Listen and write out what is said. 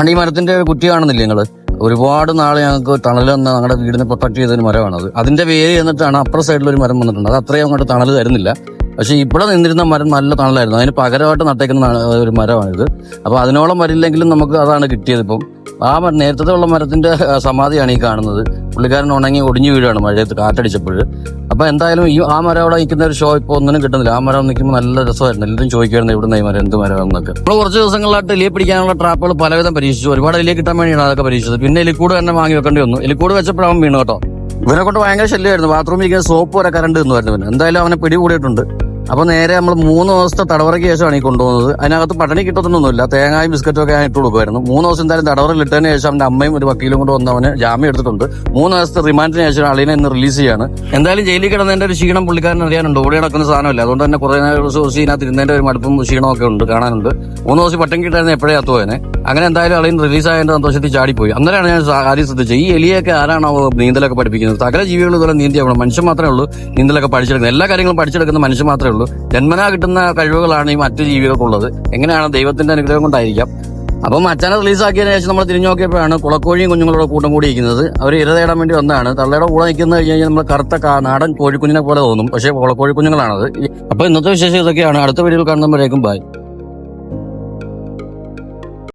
ഈ മരത്തിന്റെ കുറ്റി കാണുന്നില്ലേ നിങ്ങള്? ഒരുപാട് നാളെ ഞങ്ങൾക്ക് തണൽ തന്ന ഞങ്ങളുടെ വീടിനെ പ്രൊട്ടക്ട് ചെയ്തൊരു മരമാണത്. അതിന്റെ വേര് എന്നിട്ടാണ് അപ്പുറ സൈഡിൽ ഒരു മരം വന്നിട്ടുണ്ട്. അത് അത്രയും അങ്ങോട്ട് തണൽ തരുന്നില്ല. പക്ഷെ ഇവിടെ നിന്നിരുന്ന മരം നല്ല തണലായിരുന്നു. അതിന് പകരമായിട്ട് നട്ടേക്കുന്ന ഒരു മരമാണിത്. അപ്പൊ അതിനോളം വരില്ലെങ്കിലും നമുക്ക് അതാണ് കിട്ടിയത്. ഇപ്പം ആ നേരത്തെ ഉള്ള മരത്തിന്റെ സമാധിയാണ് ഈ കാണുന്നത്. പുള്ളിക്കാരൻ ഉണങ്ങി ഒടിഞ്ഞു വീഴാണ് മഴയത്ത് കാറ്റടിച്ചപ്പോൾ. അപ്പൊ എന്തായാലും ആ മരം അവിടെ നിൽക്കുന്ന ഒരു ഷോ ഇപ്പൊ ഒന്നിനും കിട്ടുന്നില്ല. ആ മരം നിൽക്കുമ്പോൾ നല്ല രസമായിരുന്നു. എല്ലാവരും ചോദിക്കുമായിരുന്നു ഇവിടുന്ന് ഈ മരം എന്ത് മരമെന്നൊക്കെ. നമ്മൾ കുറച്ച് ദിവസങ്ങളായിട്ട് എലിയെ പിടിക്കാനുള്ള ട്രാപ്പുകൾ പലവിധം പരീക്ഷിച്ചു. ഒരുപാട് എലിയെ കിട്ടാൻ വേണ്ടിയാണ് അതൊക്കെ പരീക്ഷിച്ചത്. പിന്നെ എലിക്കൂട് തന്നെ വാങ്ങി വെക്കേണ്ടി വന്നു. എലിക്കൂട് വെച്ചപ്പോഴാണ് വീണു കേട്ടോ. ഇവനെ കൊണ്ട് ഭയങ്കര ശല്യമായിരുന്നു. ബാത്റൂമിൽ ഇരിക്കുന്ന സോപ്പ് വരെ കറണ്ട് നിന്നുമായിരുന്നു ഇവന്. എന്തായാലും അവനെ പിടികൂടിയിട്ടുണ്ട്. അപ്പൊ നേരെ നമ്മൾ 3 ദിവസത്തെ തടവറയ്ക്ക് ശേഷമാണ് ഈ കൊണ്ടുപോകുന്നത്. അതിനകത്ത് പട്ടണി കിട്ടത്തൊന്നുമില്ല. തേങ്ങായും ബിസ്ക്കറ്റും ഒക്കെ ഇട്ട് കൊടുക്കുമായിരുന്നു. 3 ദിവസം എന്തായാലും തടവറയിൽ ഇട്ടതിന് ശേഷം അവന്റെ അമ്മയും ഒരു വക്കീലും കൊണ്ട് വന്നവന് ജാമ്യം എടുത്തിട്ടുണ്ട്. 3 ദിവസത്തെ റിമാൻഡിന് ശേഷം അളിനെ ഇന്ന് റിലീസ് ചെയ്യാണ്. എന്തായാലും ജയിലിൽ കിടന്നതിന്റെ ഒരു ക്ഷീണം പുള്ളിക്കാരൻ അറിയാനുണ്ട്. ഓടി നടക്കുന്ന സാധനമല്ല. അതുകൊണ്ട് തന്നെ കുറെ ഇതിനകത്ത് ഇരുന്നതിന്റെ ഒരു മടുപ്പും ക്ഷീണവും ഒക്കെ ഉണ്ട്, കാണാനുണ്ട്. 3 ദിവസം പട്ടം കിട്ടായിരുന്നു എപ്പോഴേ അത്തുപോയനെ. അങ്ങനെ എന്തായാലും അളിയൻ റിലീസായതിന്റെ സന്തോഷത്തിൽ ചാടിപ്പോയി. അന്നേരമാണ് ഞാൻ ആദ്യം ശ്രദ്ധിച്ചത്, ഈ എലിയൊക്കെ ആരാണോ നീന്തലൊക്കെ പഠിപ്പിക്കുന്നത്? സകല ജീവികൾ ഇതുപോലെ നീന്തിയാവണം. മനുഷ്യൻ മാത്രമേ ഉള്ളൂ നീന്തലൊക്കെ പഠിച്ചെടുക്കുന്നത്. എല്ലാ കാര്യങ്ങളും പഠിച്ചെടുക്കുന്ന മനുഷ്യൻ മാത്രമേ ഉള്ളൂ. ജന്മനാ കിട്ടുന്ന കഴിവുകളാണ് ഈ മറ്റു ജീവികൾക്കുള്ളത്. എങ്ങനെയാണ്? ദൈവത്തിന്റെ അനുഗ്രഹം കൊണ്ടായിരിക്കാം. അപ്പം അച്ഛനെ റിലീസാക്കിയതിനു ശേഷം നമ്മൾ തിരിഞ്ഞു നോക്കിയപ്പോഴാണ് കുളക്കോഴിയും കുഞ്ഞുങ്ങളോട് കൂട്ടം കൂടി ഇരിക്കുന്നത്. അവർ ഇര തേടാൻ വേണ്ടി വന്നതാണ്. തള്ളയുടെ കൂടെ നിൽക്കുന്ന കഴിഞ്ഞാൽ നമ്മൾ കറുത്ത നാടൻ കോഴിക്കുഞ്ഞിനെ പോലെ തോന്നും, പക്ഷേ കുളക്കോഴി കുഞ്ഞുങ്ങളാണത്. അപ്പൊ ഇന്നത്തെ വിശേഷം ഇതൊക്കെയാണ്. അടുത്ത വീഡിയോയിൽ കാണുമ്പോഴേക്കും ബൈ.